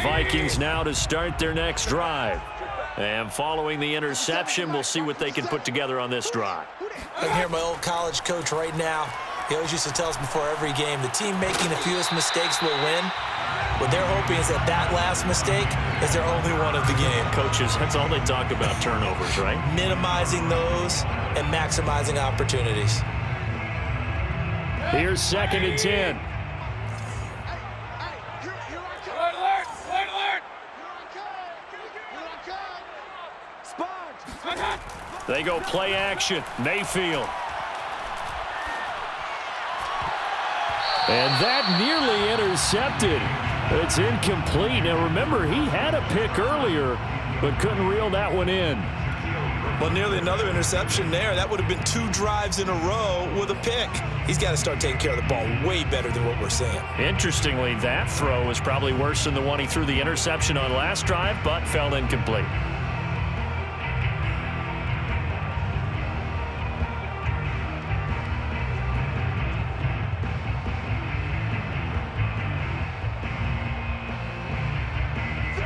Vikings now to start their next drive. And following the interception, we'll see what they can put together on this drive. I can hear my old college coach right now. He always used to tell us before every game, the team making the fewest mistakes will win. What they're hoping is that last mistake is their only one of the game. Coaches, that's all they talk about, turnovers, right? Minimizing those and maximizing opportunities. Here's 2nd and 10. They go play action. Mayfield. And that nearly intercepted. It's incomplete. Now, remember, he had a pick earlier, but couldn't reel that one in. Well, nearly another interception there. That would have been 2 drives in a row with a pick. He's got to start taking care of the ball way better than what we're seeing. Interestingly, that throw was probably worse than the one he threw the interception on last drive, but fell incomplete.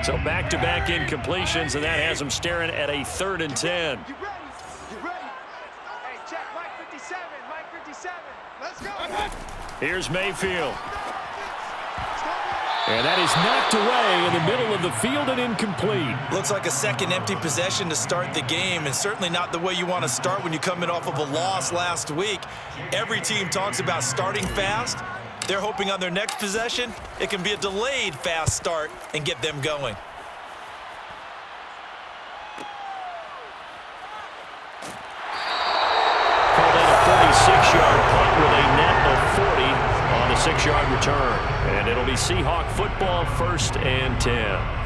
So back-to-back incompletions, and that has him staring at a 3rd and 10. You ready? Hey, check, Mike 57. Let's go. Here's Mayfield. And that is knocked away in the middle of the field and incomplete. Looks like a second empty possession to start the game, and certainly not the way you want to start when you're coming off of a loss last week. Every team talks about starting fast. They're hoping on their next possession, it can be a delayed fast start and get them going. Called in a 46-yard punt with a net of 40 on the 6-yard return. And it'll be Seahawk football, 1st and 10.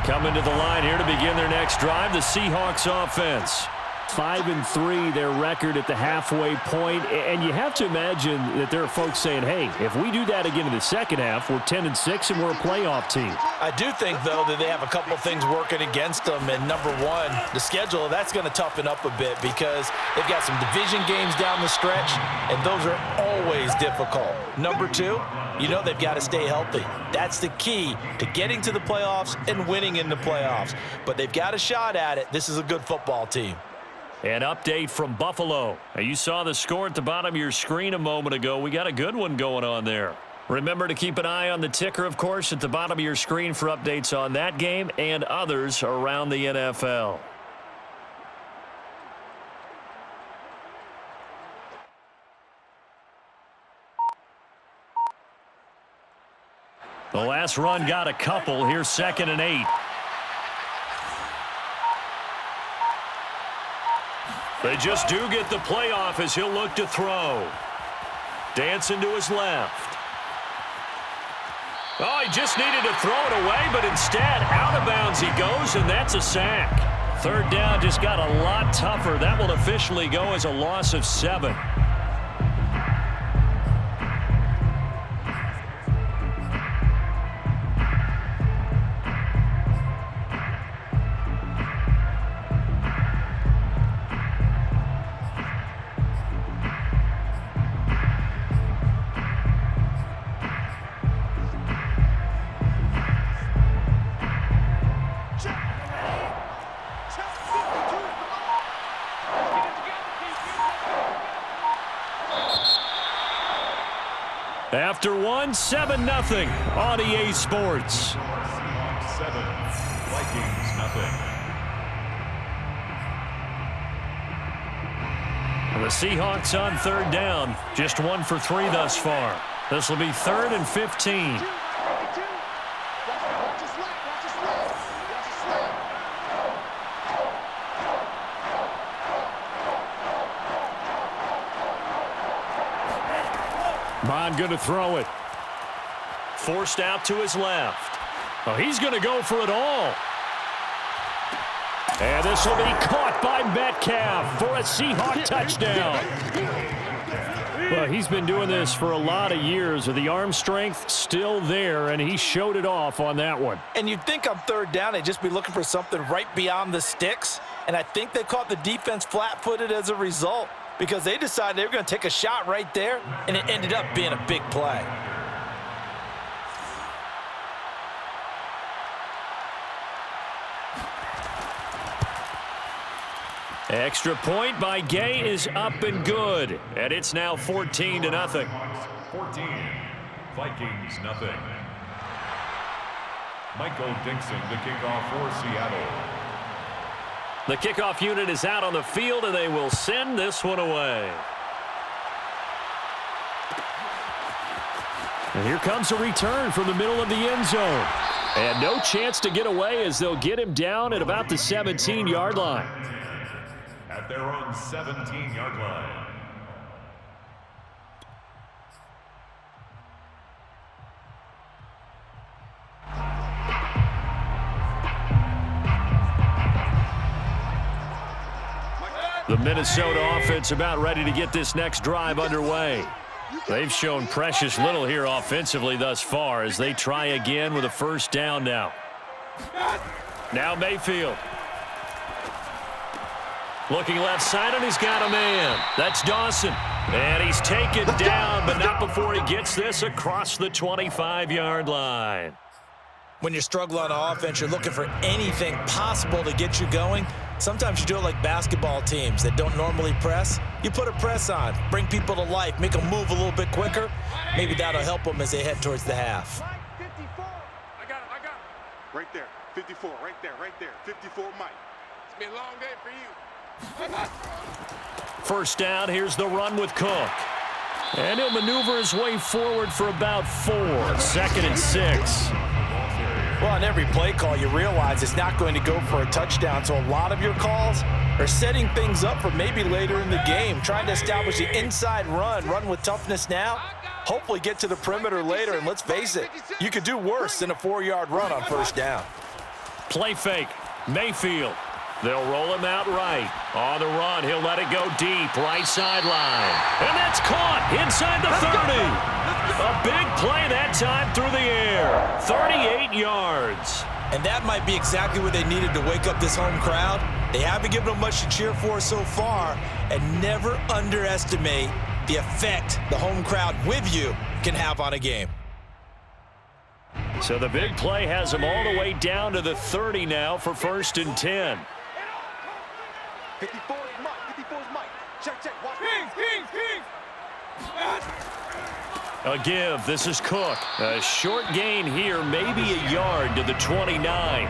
Coming to the line here to begin their next drive, the Seahawks offense. 5-3, their record at the halfway point. And you have to imagine that there are folks saying, hey, if we do that again in the second half, we're 10-6 and we're a playoff team. I do think, though, that they have a couple of things working against them. And number one, the schedule, that's going to toughen up a bit because they've got some division games down the stretch, and those are always difficult. Number two, you know they've got to stay healthy. That's the key to getting to the playoffs and winning in the playoffs. But they've got a shot at it. This is a good football team. An update from Buffalo. Now, you saw the score at the bottom of your screen a moment ago. We got a good one going on there. Remember to keep an eye on the ticker, of course, at the bottom of your screen for updates on that game and others around the NFL. The last run got a couple. Here's 2nd and 8. They just do get the playoff as he'll look to throw. Dancing to his left. Oh, he just needed to throw it away, but instead, out of bounds he goes, and that's a sack. 3rd down just got a lot tougher. That will officially go as a loss of 7. After one, 7-0 on EA Sports. Seahawks 7, Vikings 0. The Seahawks on 3rd down, just 1 for 3 thus far. This will be 3rd and 15. Bond going to throw it. Forced out to his left. Oh, he's going to go for it all. And this will be caught by Metcalf for a Seahawk touchdown. Well, he's been doing this for a lot of years with the arm strength still there, and he showed it off on that one. And you'd think on third down they'd just be looking for something right beyond the sticks, and I think they caught the defense flat-footed as a result because they decided they were going to take a shot right there, and it ended up being a big play. Extra point by Gay is up and good, and it's now 14-0. 14. Vikings nothing. Michael Dixon, the kickoff for Seattle. The kickoff unit is out on the field, and they will send this one away. And here comes a return from the middle of the end zone. And no chance to get away as they'll get him down at about the 17-yard line. At their own 17-yard line. The Minnesota offense about ready to get this next drive underway. They've shown precious little here offensively thus far as they try again with a first down now. Now Mayfield. Looking left side, and he's got a man. That's Dawson. And he's taken down, but not before he gets this across the 25-yard line. When you're struggling on offense, you're looking for anything possible to get you going. Sometimes you do it like basketball teams that don't normally press. You put a press on, bring people to life, make them move a little bit quicker. Maybe that'll help them as they head towards the half. 54. I got him. Right there. 54. Right there. 54, Mike. It's been a long day for you. First down, here's the run with Cook. And he'll maneuver his way forward for about 4. 2nd and 6. Well, on every play call, you realize it's not going to go for a touchdown, so a lot of your calls are setting things up for maybe later in the game, trying to establish the inside run with toughness now, hopefully get to the perimeter later, and let's face it, you could do worse than a 4-yard run on first down. Play fake, Mayfield. They'll roll him out right. On the run, he'll let it go deep, right sideline. And that's caught inside the 30. A big play that time through the air. 38 yards. And that might be exactly what they needed to wake up this home crowd. They haven't given them much to cheer for so far, and never underestimate the effect the home crowd with you can have on a game. So the big play has them all the way down to the 30 now for 1st and 10. 54 is Mike. 54 is Mike. Check. Watch. Kings. A give. This is Cook. A short gain here, maybe a yard to the 29.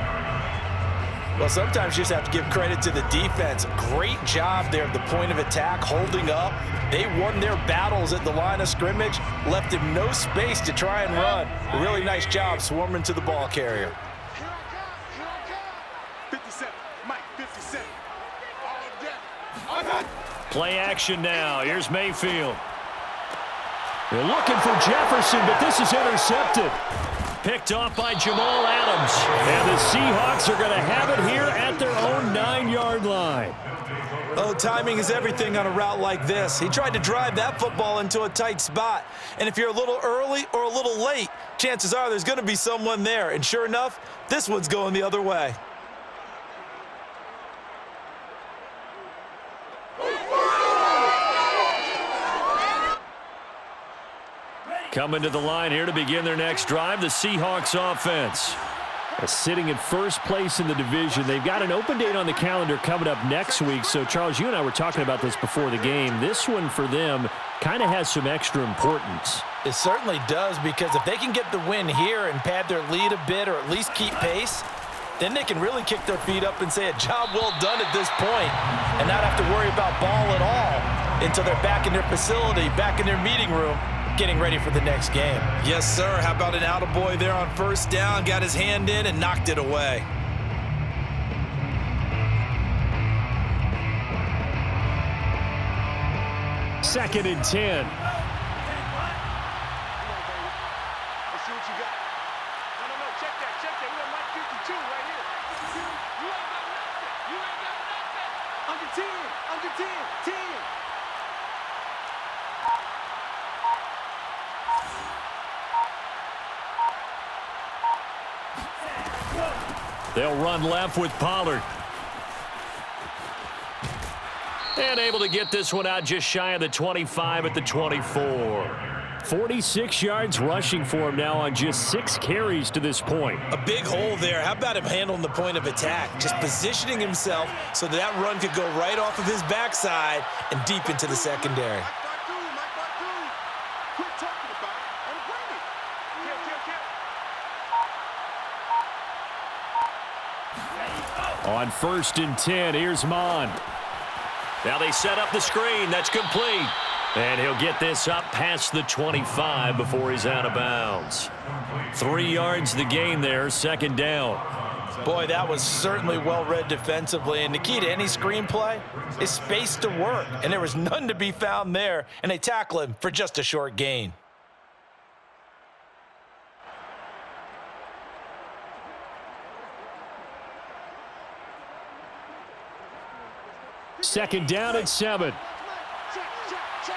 Well, sometimes you just have to give credit to the defense. Great job there at the point of attack, holding up. They won their battles at the line of scrimmage, left him no space to try and run. A really nice job swarming to the ball carrier. 57. Mike, 57. Play action now. Here's Mayfield. They're looking for Jefferson, but this is intercepted. Picked off by Jamal Adams. And the Seahawks are going to have it here at their own 9-yard line. Oh, timing is everything on a route like this. He tried to drive that football into a tight spot. And if you're a little early or a little late, chances are there's going to be someone there. And sure enough, this one's going the other way. Coming to the line here to begin their next drive, the Seahawks offense. Sitting in first place in the division. They've got an open date on the calendar coming up next week. So, Charles, you and I were talking about this before the game. This one for them kind of has some extra importance. It certainly does, because if they can get the win here and pad their lead a bit or at least keep pace, then they can really kick their feet up and say a job well done at this point and not have to worry about ball at all until they're back in their facility, back in their meeting room, getting ready for the next game. Yes, sir. How about an attaboy there on first down? Got his hand in and knocked it away. Second and 10. Let's see what you got. No. Check that. We got Mike 52 right here. You ain't got nothing. Under 10. 10. They'll run left with Pollard. And able to get this one out just shy of the 25 at the 24. 46 yards rushing for him now on just 6 carries to this point. A big hole there. How about him handling the point of attack? Just positioning himself so that run could go right off of his backside and deep into the secondary. Quit talking about it and bring it. On 1st and 10, here's Mon. Now they set up the screen. That's complete. And he'll get this up past the 25 before he's out of bounds. 3 yards the gain there, 2nd down. Boy, that was certainly well-read defensively. And the key to any screenplay is space to work. And there was none to be found there. And they tackle him for just a short gain. Second down and 7. Check, check, check, check.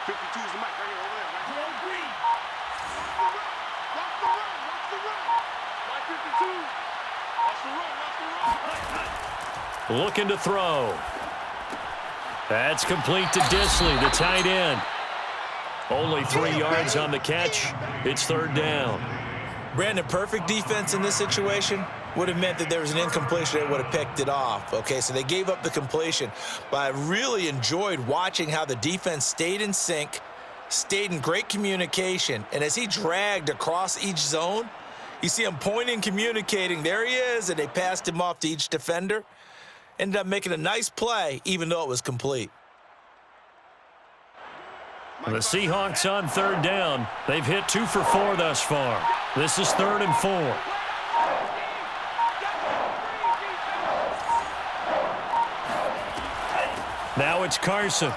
52 is the mic right here, over there. Go green. Watch the run. Watch the run. Watch 52. Watch the run. Watch the run. Looking to throw. That's complete to Disley, the tight end. Only 3 yards on the catch. It's 3rd down. Brandon, perfect defense in this situation would have meant that there was an incompletion. They would have picked it off. Okay, so they gave up the completion. But I really enjoyed watching how the defense stayed in sync, stayed in great communication. And as he dragged across each zone, you see him pointing, communicating. There he is, and they passed him off to each defender. Ended up making a nice play, even though it was complete. The Seahawks on 3rd down. They've hit 2 for 4 thus far. This is 3rd and 4. Now it's Carson.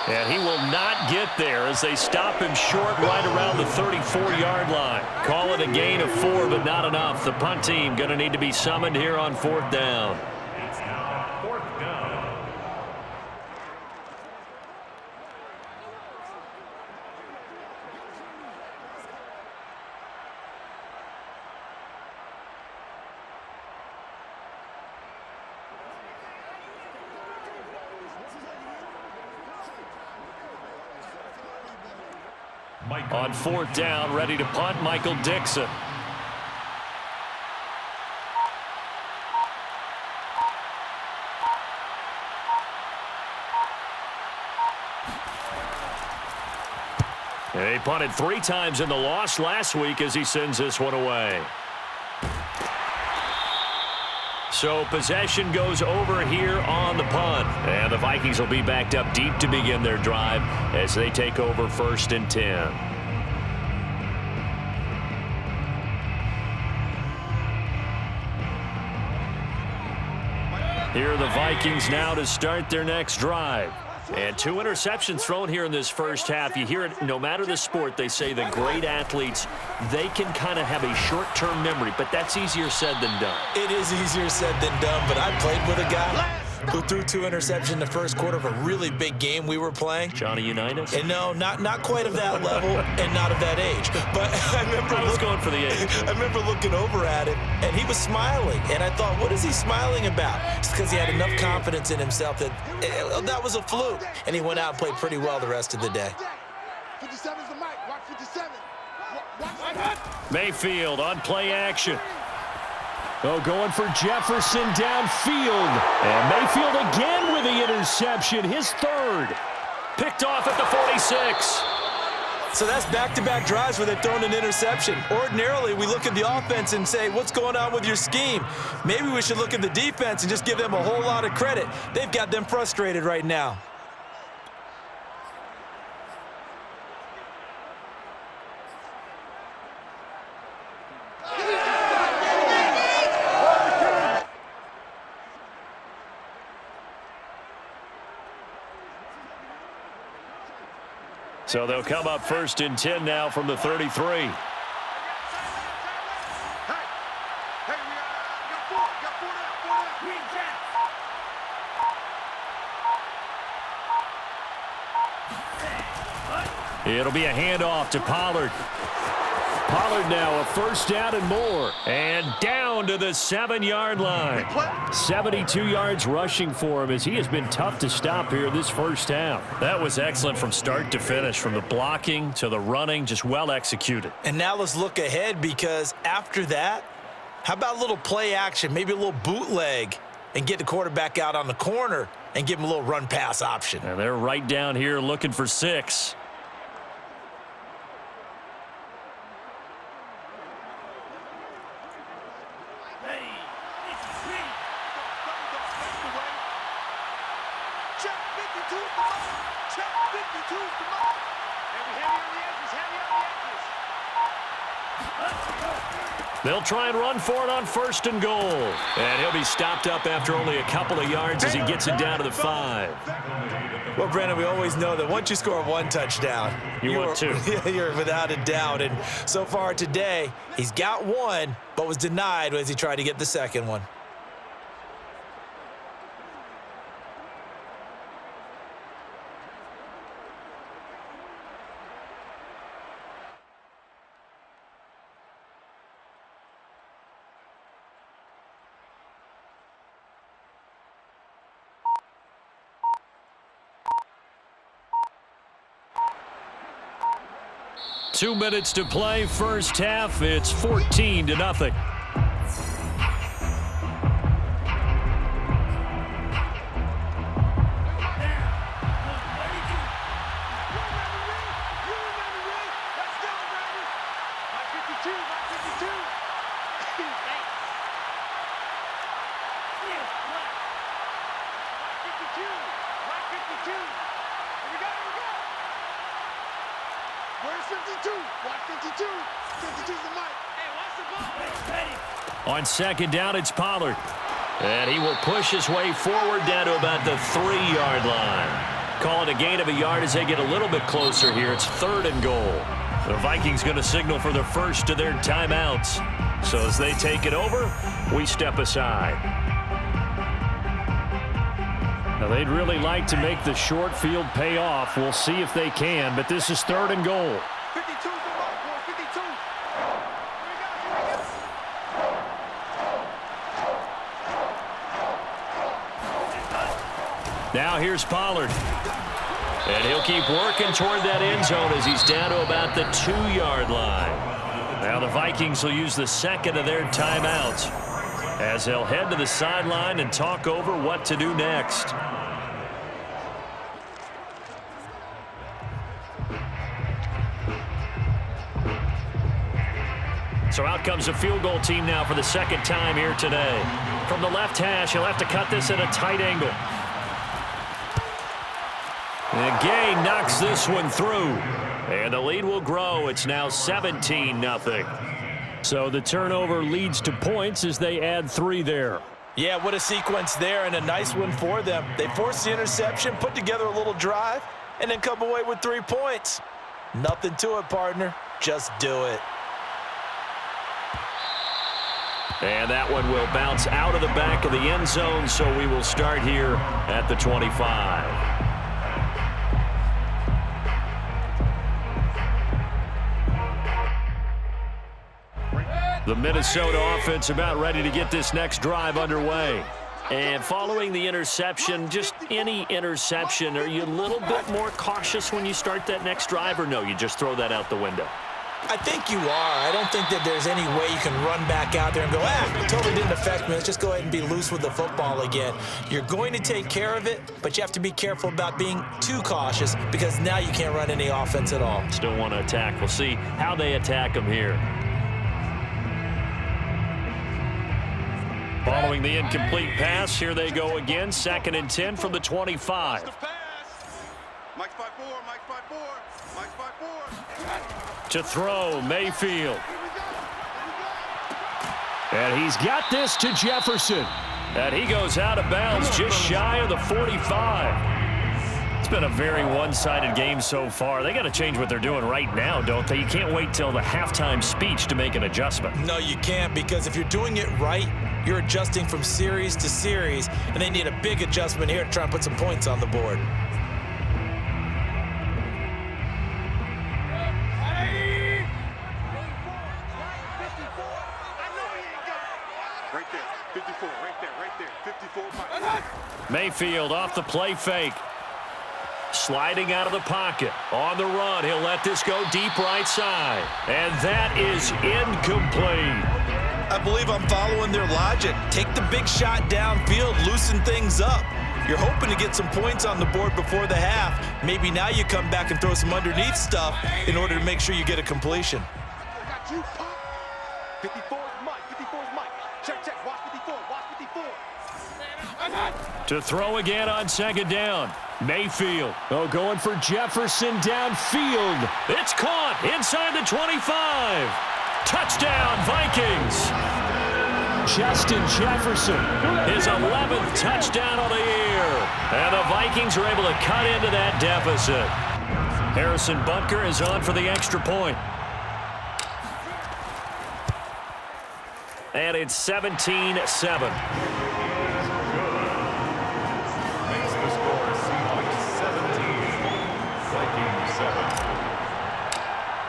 And he will not get there as they stop him short right around the 34-yard line. Call it a gain of 4, but not enough. The punt team going to need to be summoned here on 4th down. It's now 4th down. On 4th down, ready to punt, Michael Dixon. He punted 3 times in the loss last week as he sends this one away. So possession goes over here on the punt. And the Vikings will be backed up deep to begin their drive as they take over 1st and 10. Here are the Vikings now to start their next drive. And 2 interceptions thrown here in this first half. You hear it, no matter the sport, they say the great athletes, they can kind of have a short-term memory, but that's easier said than done. It is easier said than done, but I played with a guy who threw 2 interceptions in the first quarter of a really big game we were playing. Johnny Unitas? And no, not quite of that level and not of that age. But I was going for the age. I remember looking over at him, and he was smiling. And I thought, what is he smiling about? It's because he had enough confidence in himself that that was a fluke. And he went out and played pretty well the rest of the day. 57 is the mic. Watch 57. Watch Mayfield on play action. Oh, going for Jefferson downfield. And Mayfield again with the interception, his 3rd. Picked off at the 46. So that's back-to-back drives where they've thrown an interception. Ordinarily, we look at the offense and say, what's going on with your scheme? Maybe we should look at the defense and just give them a whole lot of credit. They've got them frustrated right now. So they'll come up 1st and 10 now from the 33. Hey, we got 4 down. Green Jets. It'll be a handoff to Pollard. Pollard now a first down and more. And down to the 7-yard line. 72 yards rushing for him as he has been tough to stop here this first half. That was excellent from start to finish, from the blocking to the running, just well executed. And now let's look ahead, because after that, how about a little play action, maybe a little bootleg, and get the quarterback out on the corner and give him a little run-pass option. And they're right down here looking for 6. They'll try and run for it on 1st and goal. And he'll be stopped up after only a couple of yards as he gets it down to the 5. Well, Brandon, we always know that once you score 1 touchdown, you want 2. You're without a doubt. And so far today, he's got 1, but was denied as he tried to get the second one. Two minutes to play, first half. It's 14-0. On 2nd down, it's Pollard. And he will push his way forward down to about the 3-yard line. Calling a gain of a yard as they get a little bit closer here. It's 3rd and goal. The Vikings going to signal for the first of their timeouts. So as they take it over, we step aside. Now they'd really like to make the short field pay off. We'll see if they can, but this is 3rd and goal. 52. Now here's Pollard. And he'll keep working toward that end zone as he's down to about the 2-yard line. Now the Vikings will use the second of their timeouts as they'll head to the sideline and talk over what to do next. So out comes the field goal team now for the second time here today. From the left hash, he'll have to cut this at a tight angle. And Gay knocks this one through. And the lead will grow. It's now 17-0. So the turnover leads to points as they add 3 there. Yeah, what a sequence there, and a nice one for them. They forced the interception, put together a little drive, and then come away with 3 points. Nothing to it, partner. Just do it. And that one will bounce out of the back of the end zone, so we will start here at the 25. The Minnesota offense about ready to get this next drive underway. And following the interception, just any interception, are you a little bit more cautious when you start that next drive, or no, you just throw that out the window? I think you are. I don't think that there's any way you can run back out there and go, it totally didn't affect me. Let's just go ahead and be loose with the football again. You're going to take care of it, but you have to be careful about being too cautious because now you can't run any offense at all. Still want to attack. We'll see how they attack them here. Following the incomplete pass, here they go again. 2nd and 10 from the 25. Mike's 5-4, Mike's 5-4, Mike's 5-4. To throw, Mayfield. And he's got this to Jefferson. And he goes out of bounds just shy of the 45. It's been a very one-sided game so far. They got to change what they're doing right now, don't they? You can't wait till the halftime speech to make an adjustment. No, you can't, because if you're doing it right, you're adjusting from series to series, and they need a big adjustment here to try and put some points on the board. right there, right there. 54 Mike. Mayfield off the play fake. Sliding out of the pocket. On the run, he'll let this go deep right side. And that is incomplete. I believe I'm following their logic. Take the big shot downfield, loosen things up. You're hoping to get some points on the board before the half. Maybe now you come back and throw some underneath stuff in order to make sure you get a completion. I got you, Pop. 54 is Mike. 54 is Mike. Check, check. Watch 54. Watch 54. To throw again on second down. Mayfield. Oh, going for Jefferson downfield. It's caught inside the 25. Touchdown, Vikings. Justin Jefferson, his 11th touchdown of the year. And the Vikings are able to cut into that deficit. Harrison Butker is on for the extra point. And it's 17-7. Makes the score Seahawks 17, Vikings 7.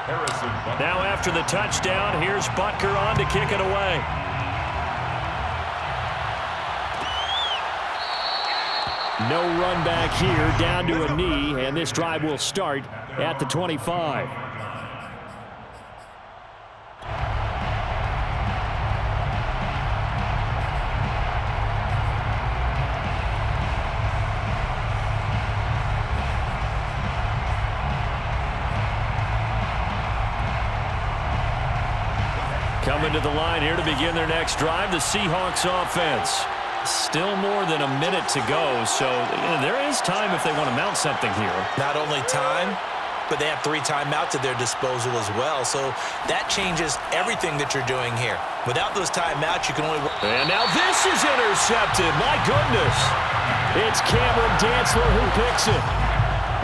Harrison Butker. Now after the touchdown, here's Butker on to kick it away. No run back here, down to a knee, and this drive will start at the 25. Coming to the line here to begin their next drive, the Seahawks offense. Still more than a minute to go, so there is time if they want to mount something here. Not only time, but they have 3 timeouts at their disposal as well, so that changes everything that you're doing here. Without those timeouts, you can only... And now this is intercepted. My goodness. It's Cameron Dantzler who picks it.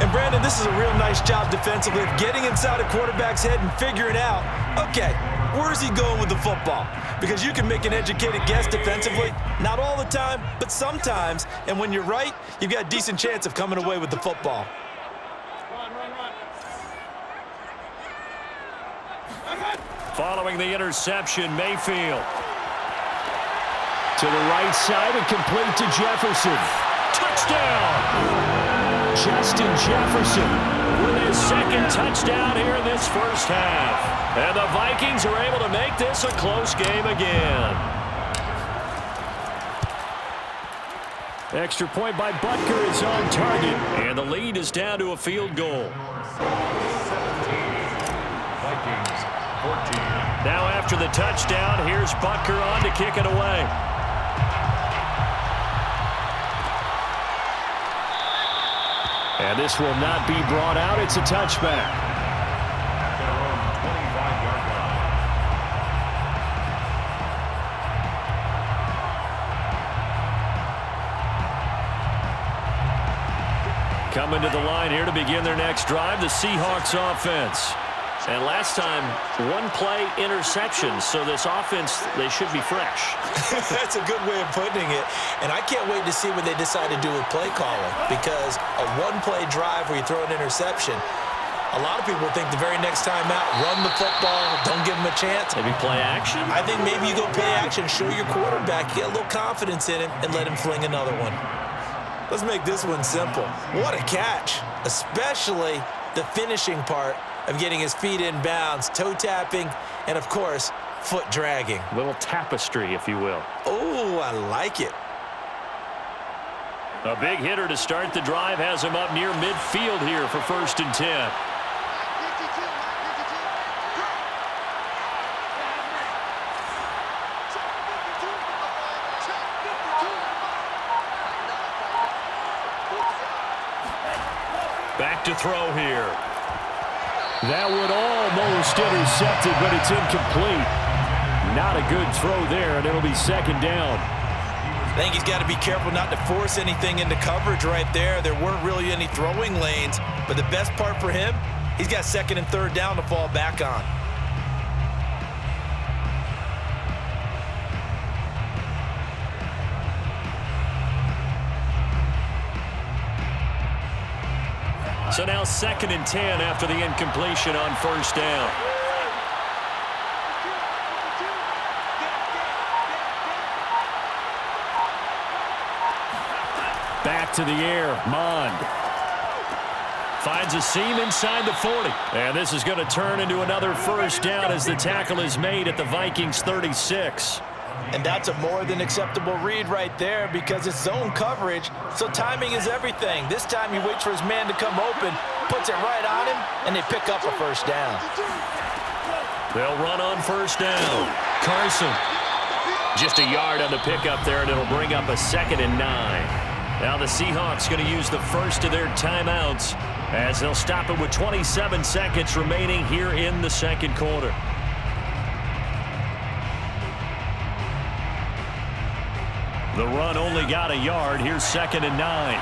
And, Brandon, this is a real nice job defensively of getting inside a quarterback's head and figuring out, okay, where is he going with the football? Because you can make an educated guess defensively, not all the time, but sometimes. And when you're right, you've got a decent chance of coming away with the football. Following the interception, Mayfield. To the right side and complete to Jefferson. Touchdown! Justin Jefferson with his second touchdown here in this first half. And the Vikings are able to make this a close game again. Extra point by Butker is on target. And the lead is down to a field goal. 17, Vikings 14. Now after the touchdown, here's Butker on to kick it away. And this will not be brought out. It's a touchback. At their own 25-yard line. Coming to the line here to begin their next drive, the Seahawks offense. And last time, 1-play interception, so this offense, they should be fresh. That's a good way of putting it. And I can't wait to see what they decide to do with play calling, because a 1-play drive where you throw an interception, a lot of people think the very next time out, run the football, don't give them a chance. Maybe play action? I think maybe you go play action, show your quarterback, get a little confidence in him, and let him fling another one. Let's make this one simple. What a catch, especially the finishing part of getting his feet in bounds, toe tapping, and of course, foot dragging. A little tapestry, if you will. Oh, I like it. A big hitter to start the drive has him up near midfield here for 1st and 10. Back to throw here. That would almost intercepted, but it's incomplete. Not a good throw there, and it'll be 2nd down. I think he's got to be careful not to force anything into coverage right there. There weren't really any throwing lanes, but the best part for him, he's got 2nd and 3rd down to fall back on. So now 2nd and 10 after the incompletion on 1st down. Back to the air, Mond. Finds a seam inside the 40. And this is going to turn into another first down as the tackle is made at the Vikings 36. And that's a more than acceptable read right there because it's zone coverage, so timing is everything. This time he waits for his man to come open, puts it right on him, and they pick up a first down. They'll run on first down. Carson. Just a yard on the pickup there, and it'll bring up a 2nd and 9. Now the Seahawks going to use the first of their timeouts as they'll stop it with 27 seconds remaining here in the second quarter. The run only got a yard. Here's 2nd and 9.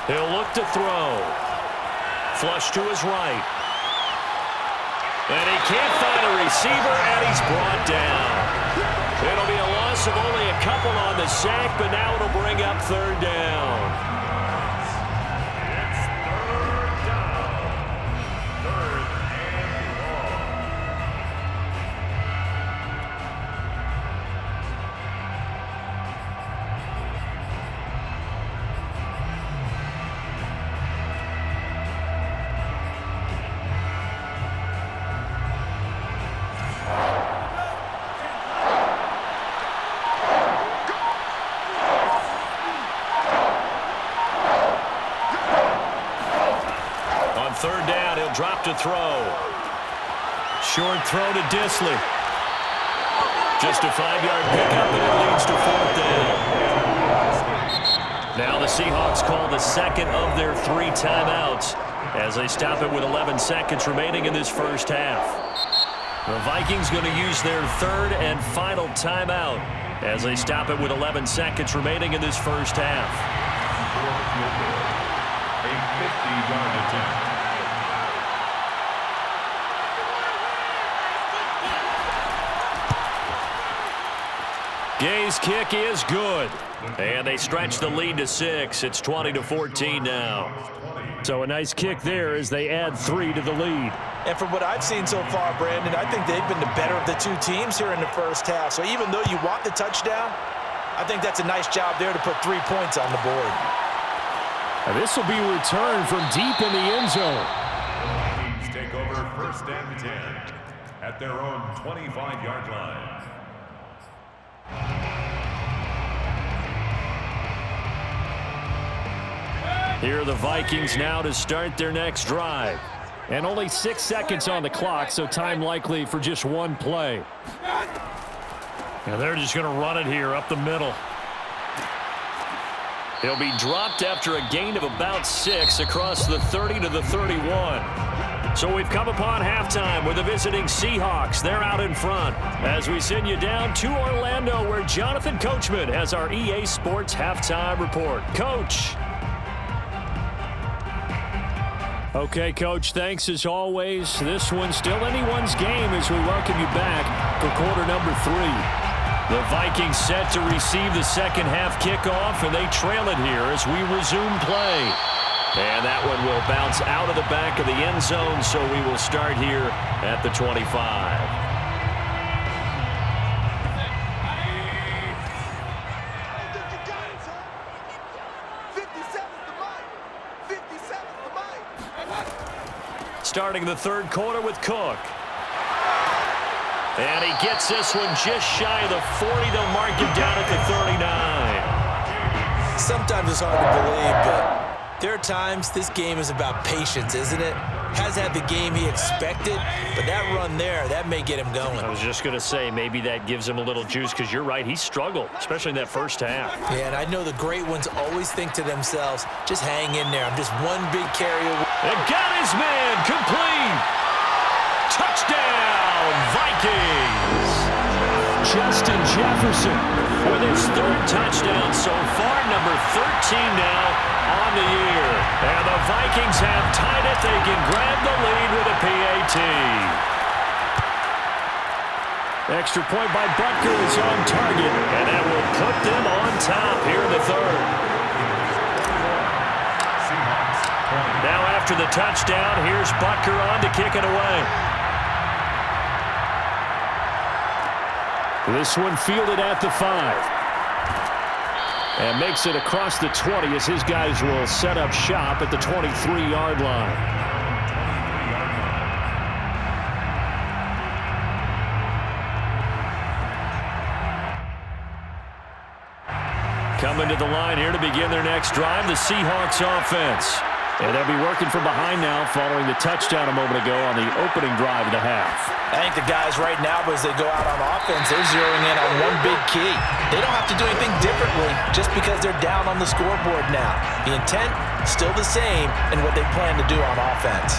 He'll look to throw. Flush to his right. And he can't find a receiver, and he's brought down. It'll be a loss of only a couple on the sack, but now it'll bring up 3rd down. Drop to throw. Short throw to Disley. Just a 5-yard pickup, and it leads to 4th down. Now the Seahawks call the second of their 3 timeouts as they stop it with 11 seconds remaining in this first half. The Vikings going to use their 3rd and final timeout as they stop it with 11 seconds remaining in this first half. A 50-yard attempt. Gay's kick is good. And they stretch the lead to 6. It's 20-14 now. So a nice kick there as they add 3 to the lead. And from what I've seen so far, Brandon, I think they've been the better of the 2 teams here in the first half. So even though you want the touchdown, I think that's a nice job there to put 3 points on the board. And this will be returned from deep in the end zone. Vikings take over 1st and 10 at their own 25-yard line. Here are the Vikings now to start their next drive. And only 6 seconds on the clock, so time likely for just 1 play. And they're just going to run it here up the middle. He'll be dropped after a gain of about 6 across the 30 to the 31. So we've come upon halftime with the visiting Seahawks. They're out in front as we send you down to Orlando, where Jonathan Coachman has our EA Sports halftime report. Coach. Okay, Coach, thanks as always. This one's still anyone's game as we welcome you back for quarter number 3. The Vikings set to receive the second half kickoff, and they trail it here as we resume play. And that one will bounce out of the back of the end zone, so we will start here at the 25. Starting the third quarter with Cook. And he gets this one just shy of the 40. They'll mark him down at the 39. Sometimes it's hard to believe, but there are times this game is about patience, isn't it? Has had the game he expected, but that run there, that may get him going. I was just going to say, maybe that gives him a little juice, because you're right, he struggled, especially in that first half. Yeah, and I know the great ones always think to themselves, just hang in there. I'm just one big carry away. And got his man, complete. Touchdown, Vikings. Justin Jefferson with his 3rd touchdown so far, number 13 now on the year. And the Vikings have tied it. They can grab the lead with a PAT. Extra point by Butker is on target, and that will put them on top here in the 3rd. Now after after the touchdown. Here's Butker on to kick it away. This one fielded at the 5. And makes it across the 20 as his guys will set up shop at the 23-yard line. Coming to the line here to begin their next drive, the Seahawks offense. And they'll be working from behind now following the touchdown a moment ago on the opening drive of the half. I think the guys right now, as they go out on offense, they're zeroing in on one big key. They don't have to do anything differently just because they're down on the scoreboard now. The intent, still the same in what they plan to do on offense.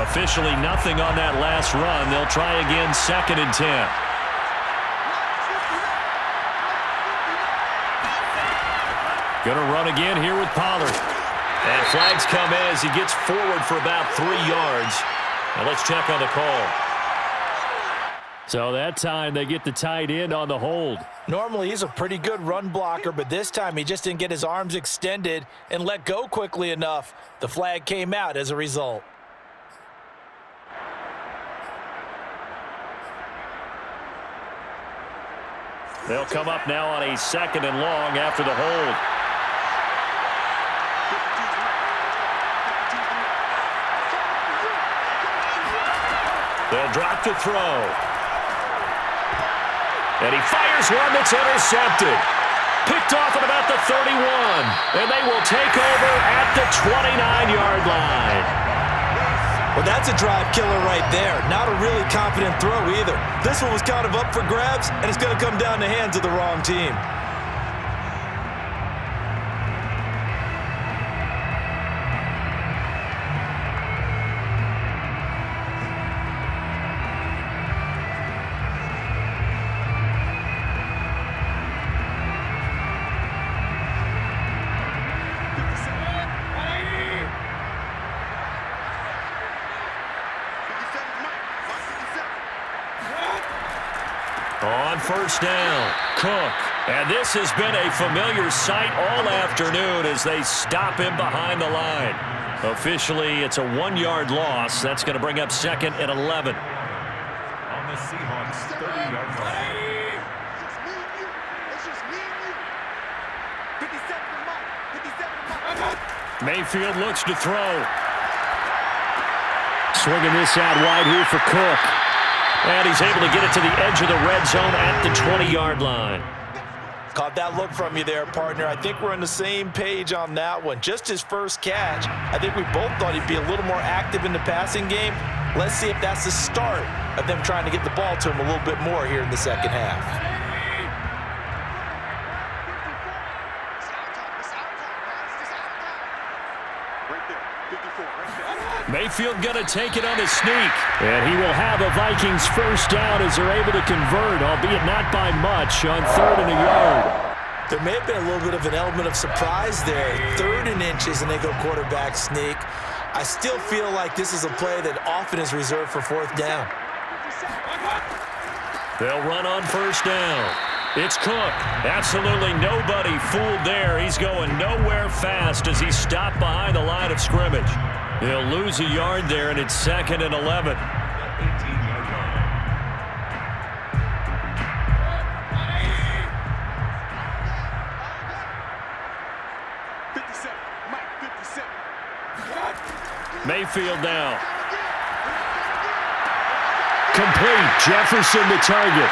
Officially nothing on that last run. They'll try again, 2nd and 10. Going to run again here with Pollard. And flags come in as he gets forward for about 3 yards. Now let's check on the call. So that time they get the tight end on the hold. Normally he's a pretty good run blocker, but this time he just didn't get his arms extended and let go quickly enough. The flag came out as a result. They'll come up now on a 2nd and long after the hold. They'll drop to throw. And he fires one that's intercepted. Picked off at about the 31. And they will take over at the 29-yard line. Well, that's a drive killer right there. Not a really confident throw either. This one was kind of up for grabs, and it's going to come down the hands of the wrong team. On first down, Cook. And this has been a familiar sight all afternoon as they stop him behind the line. Officially, it's a 1-yard loss. That's going to bring up 2nd and 11. On the Seahawks 30-yard line. Mayfield looks to throw. Swinging this out wide here for Cook. And he's able to get it to the edge of the red zone at the 20-yard line. Caught that look from you there, partner. I think we're on the same page on that one. Just his first catch. I think we both thought he'd be a little more active in the passing game. Let's see if that's the start of them trying to get the ball to him a little bit more here in the second half. Mayfield going to take it on a sneak. And he will have a Vikings first down as they're able to convert, albeit not by much, on 3rd and a yard. There may have been a little bit of an element of surprise there. 3rd and inches, and they go quarterback sneak. I still feel like this is a play that often is reserved for 4th down. They'll run on first down. It's Cook. Absolutely nobody fooled there. He's going nowhere fast as he stopped behind the line of scrimmage. They'll lose a yard there, and it's 2nd and 11. 18-yard line. Mayfield now. Complete. Jefferson the target.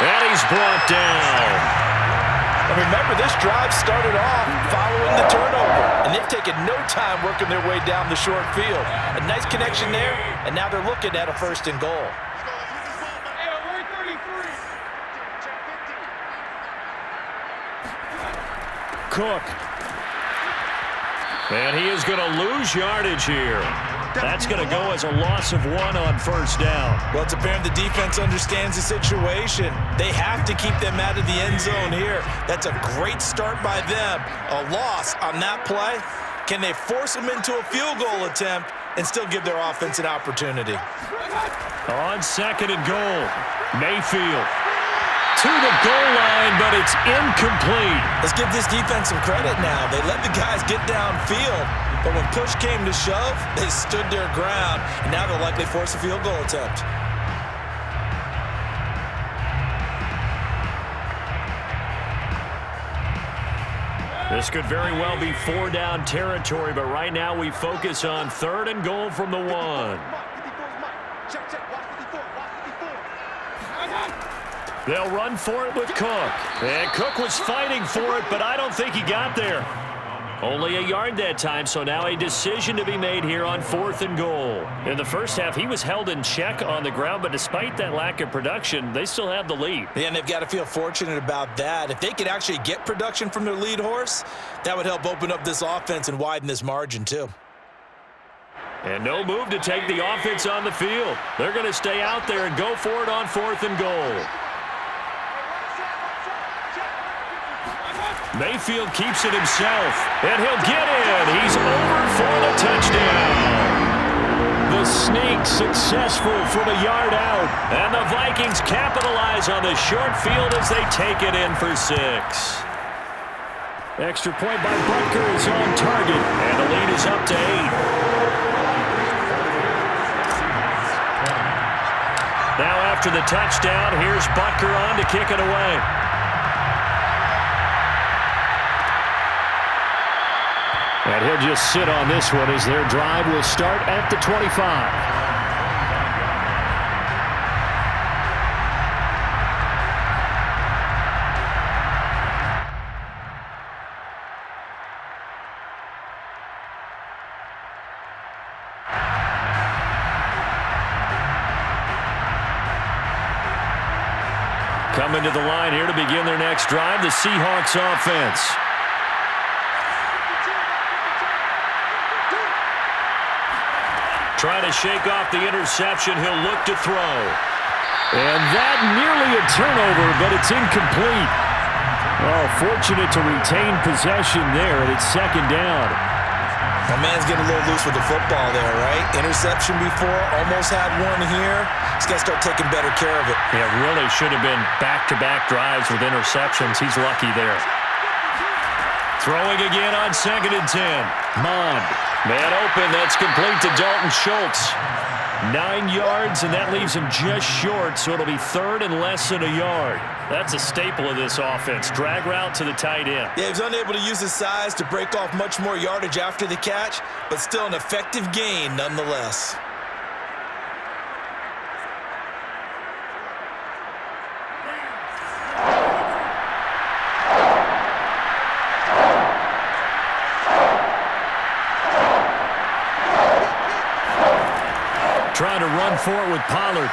And he's brought down. And remember, this drive started off following the turnover, and they've taken no time working their way down the short field. A nice connection there, and now they're looking at a 1st and goal. Cook. And he is going to lose yardage here. That's going to go as a loss of 1 on first down. Well, it's apparent the defense understands the situation. They have to keep them out of the end zone here. That's a great start by them. A loss on that play. Can they force them into a field goal attempt and still give their offense an opportunity? On 2nd and goal, Mayfield to the goal line, but it's incomplete. Let's give this defense some credit now. They let the guys get downfield, but when push came to shove, they stood their ground, and now they'll likely force a field goal attempt. This could very well be 4-down territory, but right now we focus on 3rd and goal from the 1. Check, check, watch 54, watch 54. They'll run for it with Cook. And Cook was fighting for it, but I don't think he got there. Only a yard that time, so now a decision to be made here on 4th and goal. In the first half, he was held in check on the ground, but despite that lack of production, they still have the lead. Yeah, and they've got to feel fortunate about that. If they could actually get production from their lead horse, that would help open up this offense and widen this margin too. And no move to take the offense on the field. They're going to stay out there and go for it on 4th and goal. Mayfield keeps it himself, and he'll get in. He's over for the touchdown. The sneak successful from a yard out, and the Vikings capitalize on the short field as they take it in for 6. Extra point by Butker is on target, and the lead is up to 8. Now after the touchdown, here's Butker on to kick it away. And he'll just sit on this one as their drive will start at the 25. Coming to the line here to begin their next drive, the Seahawks offense. Trying to shake off the interception, he'll look to throw. And that nearly a turnover, but it's incomplete. Oh, fortunate to retain possession there, and it's 2nd down. My man's getting a little loose with the football there, right? Interception before, almost had one here. He's got to start taking better care of it. Yeah, really should have been back-to-back drives with interceptions. He's lucky there. Throwing again on 2nd and 10. Mond. Man open, that's complete to Dalton Schultz. 9 yards, and that leaves him just short, so it'll be 3rd and less than a yard. That's a staple of this offense. Drag route to the tight end. Yeah, he was unable to use his size to break off much more yardage after the catch, but still an effective gain nonetheless. Trying to run for it with Pollard.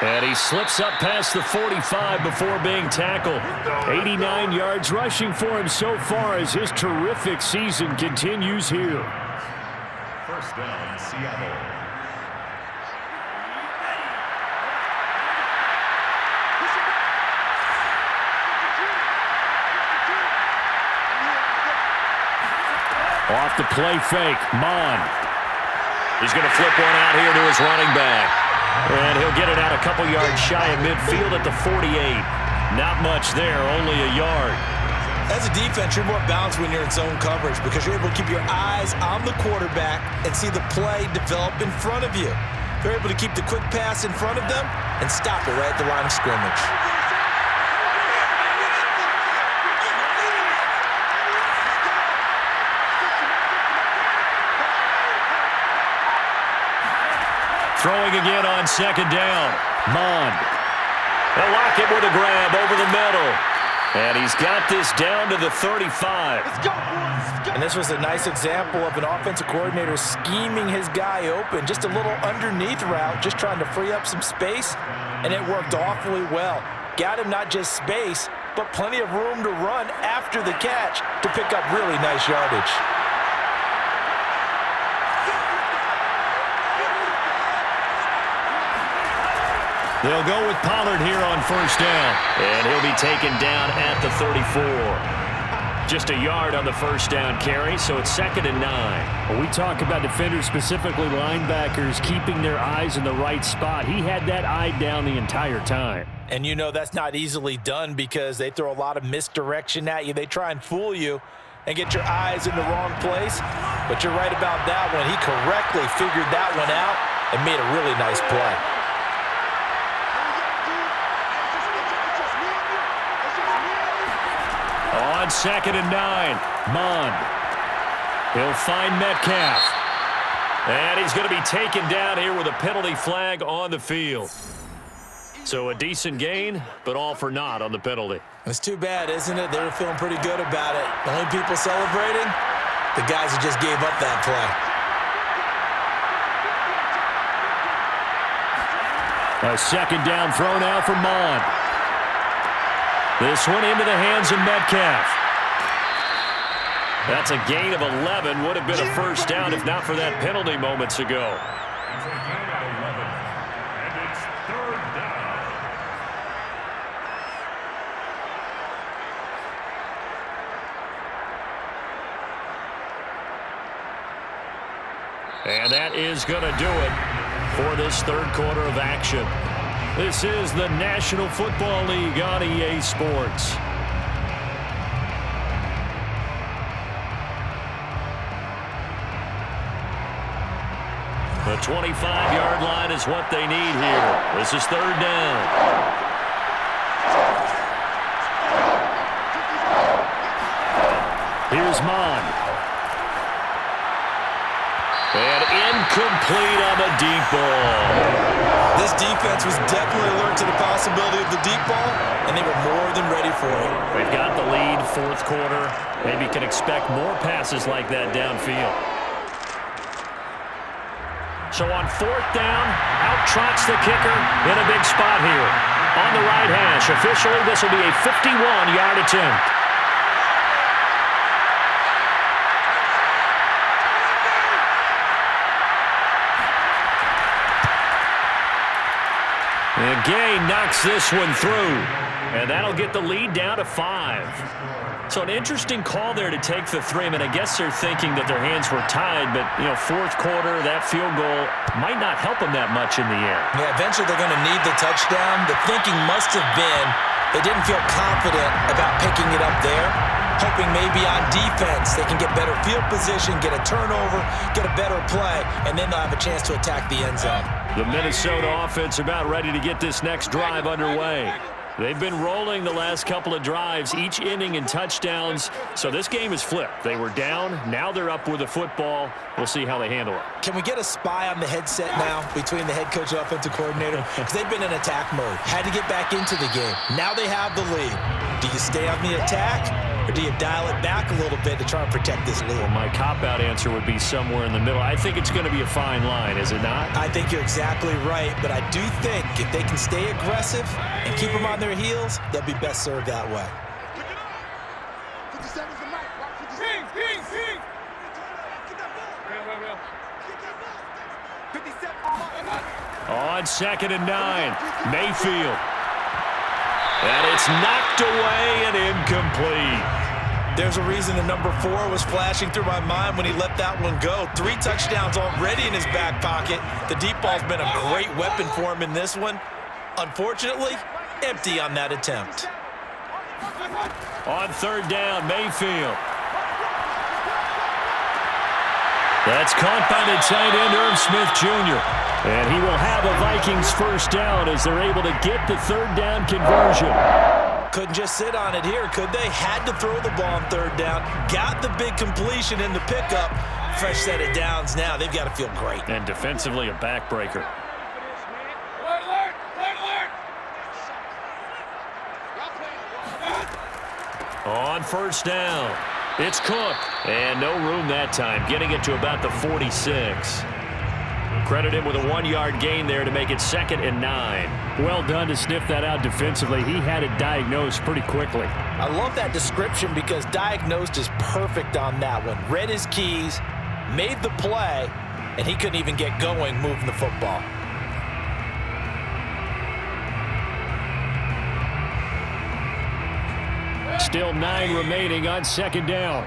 And he slips up past the 45 before being tackled. 89 yards rushing for him so far as his terrific season continues here. 1st down, Seattle. Off the play fake, Mond. He's going to flip one out here to his running back. And he'll get it out a couple yards shy of midfield at the 48. Not much there, only a yard. As a defense, you're more balanced when you're in zone coverage because you're able to keep your eyes on the quarterback and see the play develop in front of you. They're able to keep the quick pass in front of them and stop it right at the line of scrimmage. Throwing again on 2nd down. Mond. They'll lock it with a grab over the middle. And he's got this down to the 35. Let's go, boys. And this was a nice example of an offensive coordinator scheming his guy open. Just a little underneath route, just trying to free up some space. And it worked awfully well. Got him not just space, but plenty of room to run after the catch to pick up really nice yardage. They'll go with Pollard here on 1st down. And he'll be taken down at the 34. Just a yard on the first down carry, so it's 2nd and 9. When we talk about defenders, specifically linebackers, keeping their eyes in the right spot, he had that eye down the entire time. And you know that's not easily done because they throw a lot of misdirection at you. They try and fool you and get your eyes in the wrong place. But you're right about that one. He correctly figured that one out and made a really nice play. On 2nd and 9, Mond. He'll find Metcalf. And he's going to be taken down here with a penalty flag on the field. So a decent gain, but all for naught on the penalty. It's too bad, isn't it? They were feeling pretty good about it. The only people celebrating, the guys who just gave up that play. A 2nd down throw now for Mond. This one into the hands of Metcalf. That's a gain of 11. Would have been a first down if not for that penalty moments ago. It's a gain of 11, and it's 3rd down. And that is going to do it for this 3rd quarter of action. This is the National Football League on EA Sports. The 25-yard line is what they need here. This is 3rd down. Here's Mond. And incomplete on the deep ball. This defense was definitely alert to the possibility of the deep ball, and they were more than ready for it. They've got the lead, 4th quarter. Maybe can expect more passes like that downfield. So on 4th down, out trots the kicker in a big spot here. On the right hash, officially this will be a 51-yard attempt. And Gay knocks this one through, and that'll get the lead down to 5. So an interesting call there to take the 3. I mean, I guess they're thinking that their hands were tied, but, you know, 4th quarter, that field goal might not help them that much in the end. Yeah, eventually they're going to need the touchdown. The thinking must have been they didn't feel confident about picking it up there, hoping maybe on defense they can get better field position, get a turnover, get a better play, and then they'll have a chance to attack the end zone. The Minnesota offense about ready to get this next drive underway. They've been rolling the last couple of drives, each inning in touchdowns, so this game is flipped. They were down, now they're up with the football. We'll see how they handle it. Can we get a spy on the headset now between the head coach and offensive coordinator? Because they've been in attack mode, had to get back into the game. Now they have the lead. Do you stay on the attack, or do you dial it back a little bit to try and protect this lead? Well, my cop-out answer would be somewhere in the middle. I think it's going to be a fine line, is it not? I think you're exactly right, but I do think if they can stay aggressive and keep them on their heels, they'll be best served that way. 57's the mic. Watch 57. Ping, ping. On 2nd and 9, Mayfield. And it's knocked away and incomplete. There's a reason the number 4 was flashing through my mind when he let that one go. 3 touchdowns already in his back pocket. The deep ball's been a great weapon for him in this one. Unfortunately, empty on that attempt. On 3rd down, Mayfield. That's caught by the tight end, Irv Smith Jr. And he will have a Vikings first down as they're able to get the 3rd down conversion. Couldn't just sit on it here, could they? Had to throw the ball on 3rd down. Got the big completion in the pickup. Fresh set of downs now. They've got to feel great. And defensively, a backbreaker. On 1st down, it's Cook. And no room that time, getting it to about the 46. Credit him with a 1-yard gain there to make it 2nd and 9. Well done to sniff that out defensively. He had it diagnosed pretty quickly. I love that description because diagnosed is perfect on that one. Read his keys, made the play, and he couldn't even get going moving the football. Still 9 remaining on second down.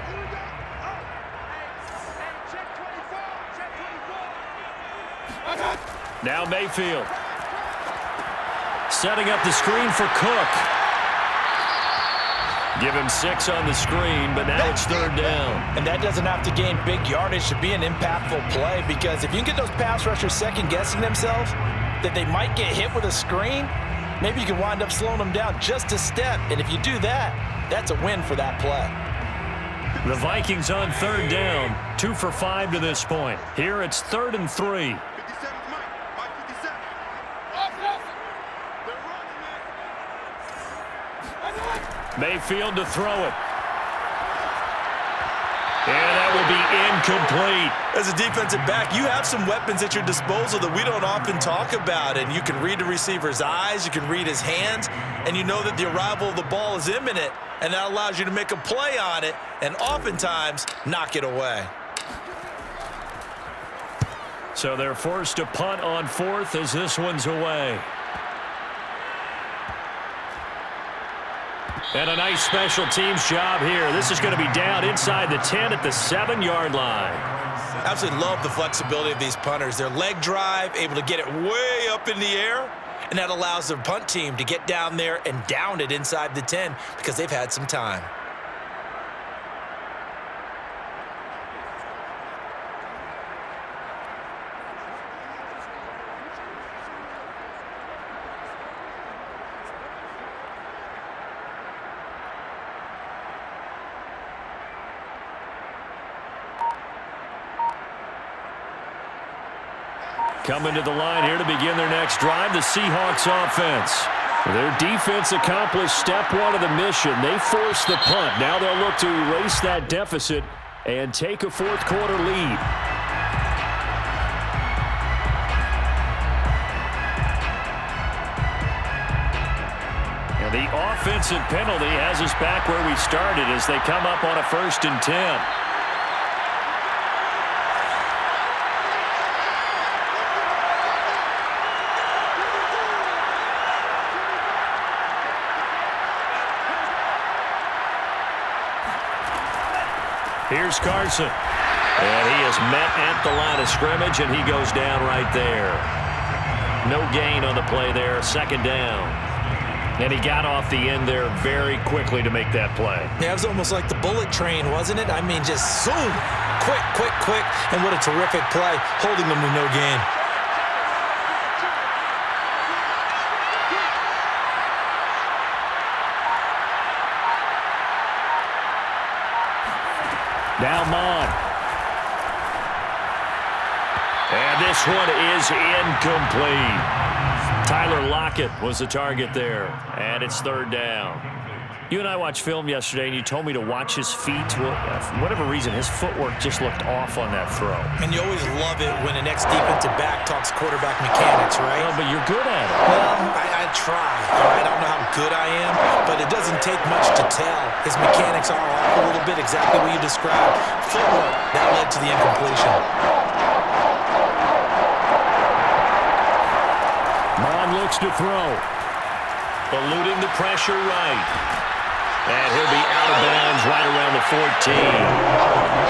Now Mayfield. Setting up the screen for Cook. Give him 6 on the screen, but now it's third down. And that doesn't have to gain big yardage to be an impactful play, because if you can get those pass rushers second-guessing themselves that they might get hit with a screen, maybe you can wind up slowing them down just a step. And if you do that, that's a win for that play. The Vikings on third down, 2 for 5 to this point. Here it's 3rd and 3. 57's Mike. Mike 57. They're running it. Mayfield to throw it. And that will be incomplete. As a defensive back, you have some weapons at your disposal that we don't often talk about. And you can read the receiver's eyes, you can read his hands, and you know that the arrival of the ball is imminent. And that allows you to make a play on it and oftentimes knock it away. So they're forced to punt on 4th as this one's away. And a nice special teams job here. This is going to be down inside the 10 at the 7-yard line. Absolutely love the flexibility of these punters. Their leg drive, able to get it way up in the air, and that allows their punt team to get down there and down it inside the 10 because they've had some time. Coming to the line here to begin their next drive, the Seahawks offense. Their defense accomplished step 1 of the mission. They forced the punt. Now they'll look to erase that deficit and take a 4th quarter lead. And the offensive penalty has us back where we started as they come up on a 1st and 10. Here's Carson. And he is met at the line of scrimmage, and he goes down right there. No gain on the play there, 2nd down. And he got off the end there very quickly to make that play. Yeah, it was almost like the bullet train, wasn't it? I mean, just zoom. Quick, quick, quick. And what a terrific play, holding them to no gain. Now Mon. And this one is incomplete. Tyler Lockett was the target there. And it's 3rd down. You and I watched film yesterday, and you told me to watch his feet. Well, for whatever reason, his footwork just looked off on that throw. And you always love it when an ex-defensive back talks quarterback mechanics, right? Well, but you're good at it. Well, I try. All right, I don't know how good I am, but it doesn't take much to tell. His mechanics are off a little bit, exactly what you described. Footwork, that led to the incompletion. Mon looks to throw. Eluding the pressure right. And he'll be out of bounds right around the 14.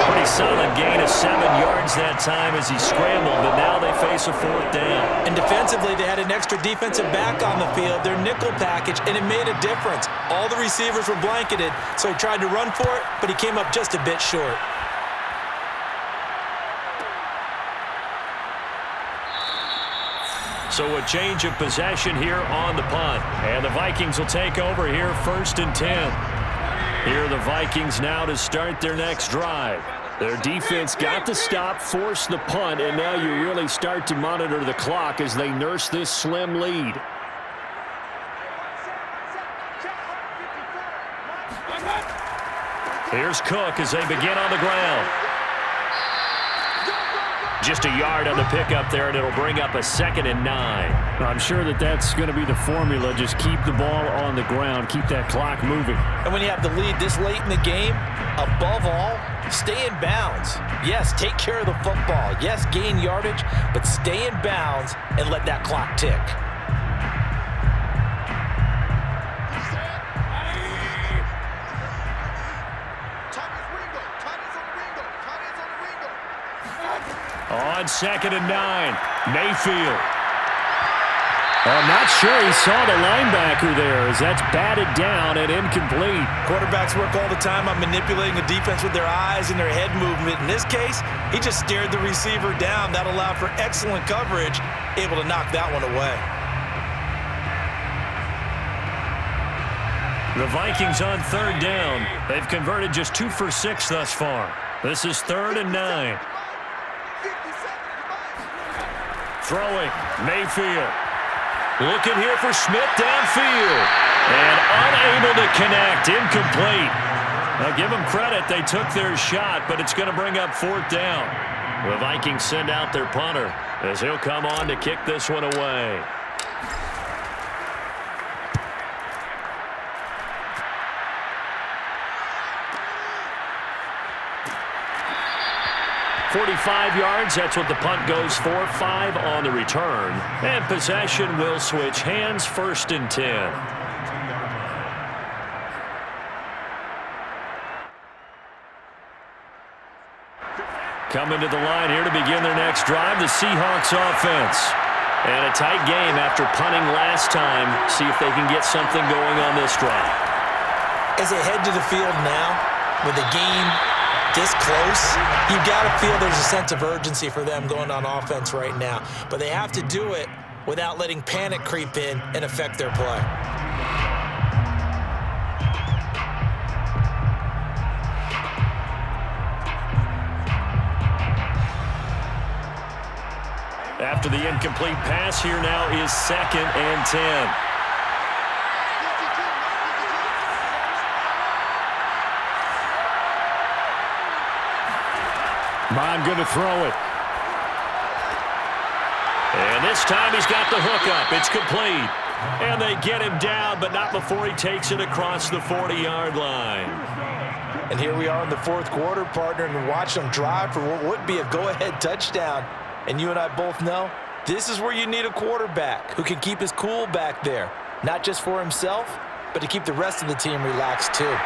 Pretty solid gain of 7 yards that time as he scrambled, but now they face a 4th down. And defensively, they had an extra defensive back on the field, their nickel package, and it made a difference. All the receivers were blanketed, so he tried to run for it, but he came up just a bit short. So a change of possession here on the punt. And the Vikings will take over here 1st and 10. Here are the Vikings now to start their next drive. Their defense got the stop, forced the punt, and now you really start to monitor the clock as they nurse this slim lead. Here's Cook as they begin on the ground. Just a yard on the pickup there, and it'll bring up a 2nd and 9. I'm sure that's going to be the formula. Just keep the ball on the ground. Keep that clock moving. And when you have the lead this late in the game, above all, stay in bounds. Yes, take care of the football. Yes, gain yardage, but stay in bounds and let that clock tick. On 2nd and 9, Mayfield. I'm not sure he saw the linebacker there as that's batted down and incomplete. Quarterbacks work all the time on manipulating the defense with their eyes and their head movement. In this case, he just stared the receiver down. That allowed for excellent coverage, able to knock that one away. The Vikings on 3rd down. They've converted just 2 for 6 thus far. This is 3rd and 9. Throwing, Mayfield. Looking here for Smith downfield. And unable to connect. Incomplete. Now give them credit. They took their shot, but it's going to bring up 4th down. The Vikings send out their punter as he'll come on to kick this one away. .45 yards, that's what the punt goes for. 5 on the return. And possession will switch hands, 1st and 10. Coming to the line here to begin their next drive, the Seahawks offense. And a tight game after punting last time. See if they can get something going on this drive. As they head to the field now, with the game this close, you got to feel there's a sense of urgency for them going on offense right now. But they have to do it without letting panic creep in and affect their play. After the incomplete pass, here now is 2nd and 10. Mon going to throw it. And this time he's got the hook up. It's complete. And they get him down, but not before he takes it across the 40-yard line. And here we are in the 4th quarter, partner, and watch them drive for what would be a go-ahead touchdown. And you and I both know this is where you need a quarterback who can keep his cool back there, not just for himself, but to keep the rest of the team relaxed too.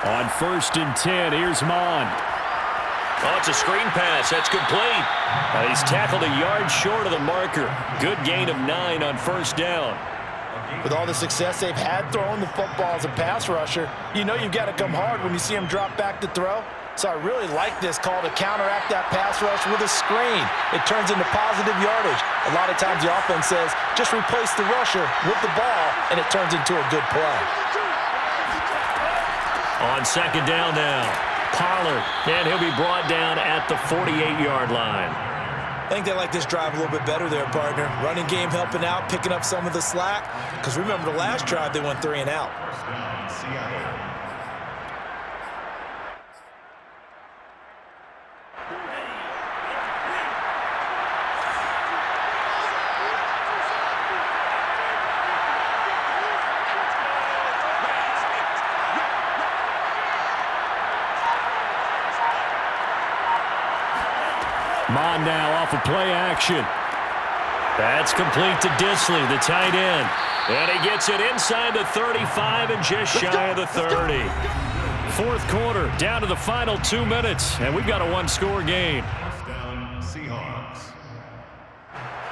On 1st and 10, here's Mon. Oh, it's a screen pass. That's complete. He's tackled a yard short of the marker. Good gain of 9 on 1st down. With all the success they've had throwing the football as a pass rusher, you know you've got to come hard when you see him drop back to throw. So I really like this call to counteract that pass rush with a screen. It turns into positive yardage. A lot of times the offense says, just replace the rusher with the ball, and it turns into a good play. On 2nd down now, Pollard, and he'll be brought down at the 48-yard line. I think they like this drive a little bit better there, partner. Running game helping out, picking up some of the slack. Because remember the last drive, they went 3 and out. Mon now off of play action. That's complete to Disley, the tight end. And he gets it inside the 35 and just shy of the 30. 4th quarter, down to the final 2 minutes, and we've got a 1-score game. Seahawks.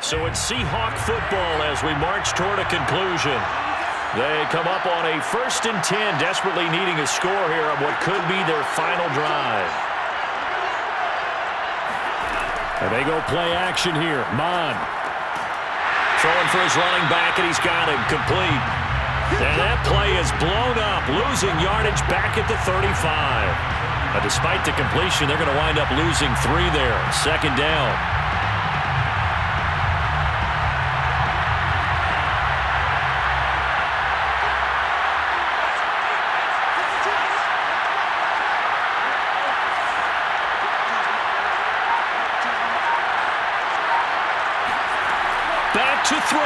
So it's Seahawk football as we march toward a conclusion. They come up on a 1st and 10, desperately needing a score here on what could be their final drive. And they go play action here. Mon. Throwing for his running back, and he's got him complete. And that play is blown up, losing yardage back at the 35. But despite the completion, they're going to wind up losing 3 there. 2nd down. Back to throw.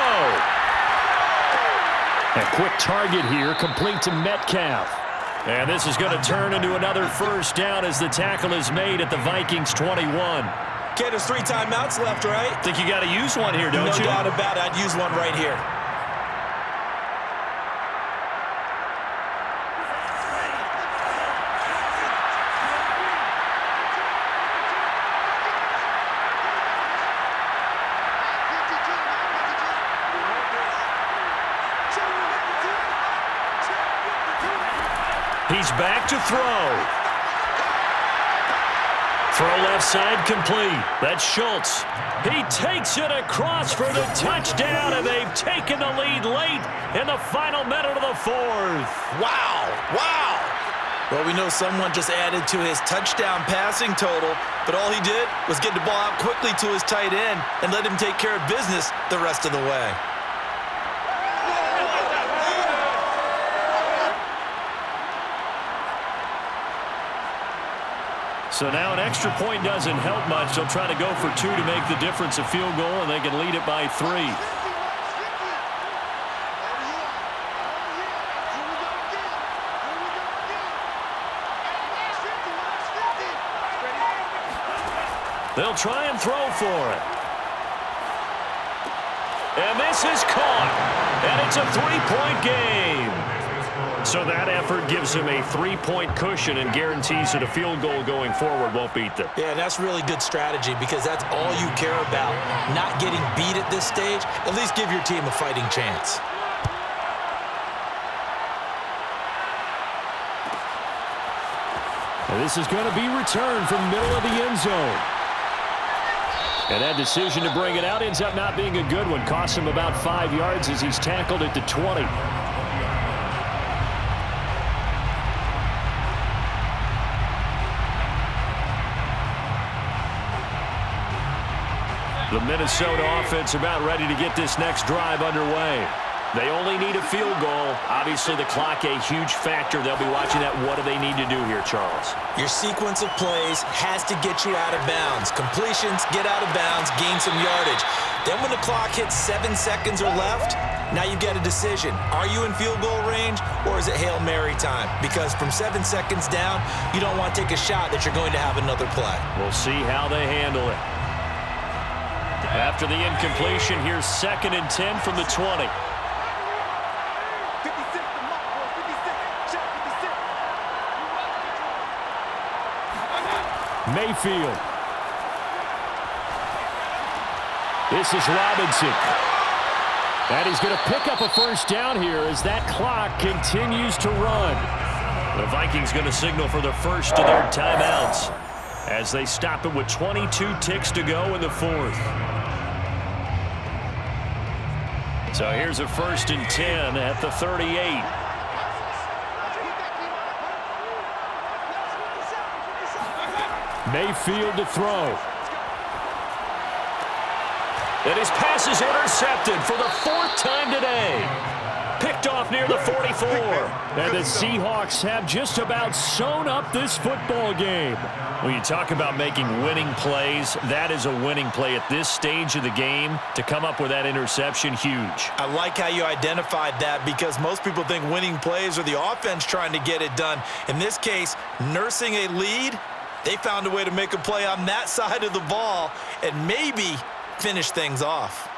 A quick target here, complete to Metcalf. And this is going to turn into another first down as the tackle is made at the Vikings 21. Okay, there's 3 timeouts left, right? Think you got to use one here, don't you? No doubt about it. I'd use one right here. He's back to throw. Throw left side complete. That's Schultz. He takes it across for the touchdown, and they've taken the lead late in the final minute of the 4th. Wow. Wow. Well, we know someone just added to his touchdown passing total, but all he did was get the ball out quickly to his tight end and let him take care of business the rest of the way. So now an extra point doesn't help much. They'll try to go for 2 to make the difference a field goal, and they can lead it by 3. They'll try and throw for it. And this is caught. And it's a 3-point game. So that effort gives him a 3-point cushion and guarantees that a field goal going forward won't beat them. Yeah, that's really good strategy because that's all you care about. Not getting beat at this stage. At least give your team a fighting chance. And this is going to be returned from the middle of the end zone. And that decision to bring it out ends up not being a good one. Costs him about 5 yards as he's tackled at the 20. The Minnesota offense about ready to get this next drive underway. They only need a field goal. Obviously, the clock a huge factor. They'll be watching that. What do they need to do here, Charles? Your sequence of plays has to get you out of bounds. Completions, get out of bounds, gain some yardage. Then when the clock hits 7 seconds or left, now you've got a decision. Are you in field goal range or is it Hail Mary time? Because from 7 seconds down, you don't want to take a shot that you're going to have another play. We'll see how they handle it. After the incompletion, here's 2nd and 10 from the 20. 56 the mark, boy. 56. Check 56. Mayfield. This is Robinson. And he's going to pick up a first down here as that clock continues to run. The Vikings going to signal for the first of their timeouts as they stop it with 22 ticks to go in the 4th. So here's a 1st and 10 at the 38. Mayfield to throw. And his pass is intercepted for the 4th time today. Picked off near the 44. And the Seahawks have just about sewn up this football game. When you talk about making winning plays, that is a winning play at this stage of the game. To come up with that interception, huge. I like how you identified that because most people think winning plays are the offense trying to get it done. In this case, nursing a lead, they found a way to make a play on that side of the ball and maybe finish things off.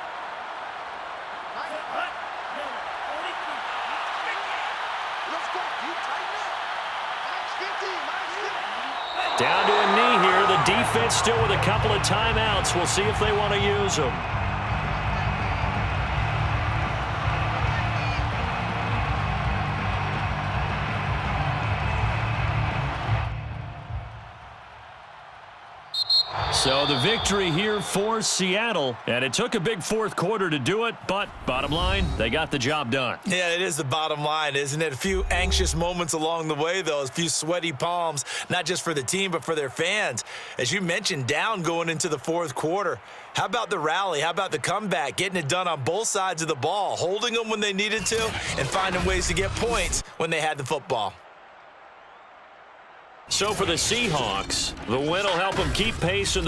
Down to a knee here. The defense still with a couple of timeouts. We'll see if they want to use them. So the victory here for Seattle, and it took a big 4th quarter to do it, but bottom line, they got the job done. Yeah, it is the bottom line, isn't it? A few anxious moments along the way, though, a few sweaty palms, not just for the team, but for their fans. As you mentioned, down going into the 4th quarter. How about the rally? How about the comeback? Getting it done on both sides of the ball, holding them when they needed to, and finding ways to get points when they had the football. So for the Seahawks, the win will help them keep pace in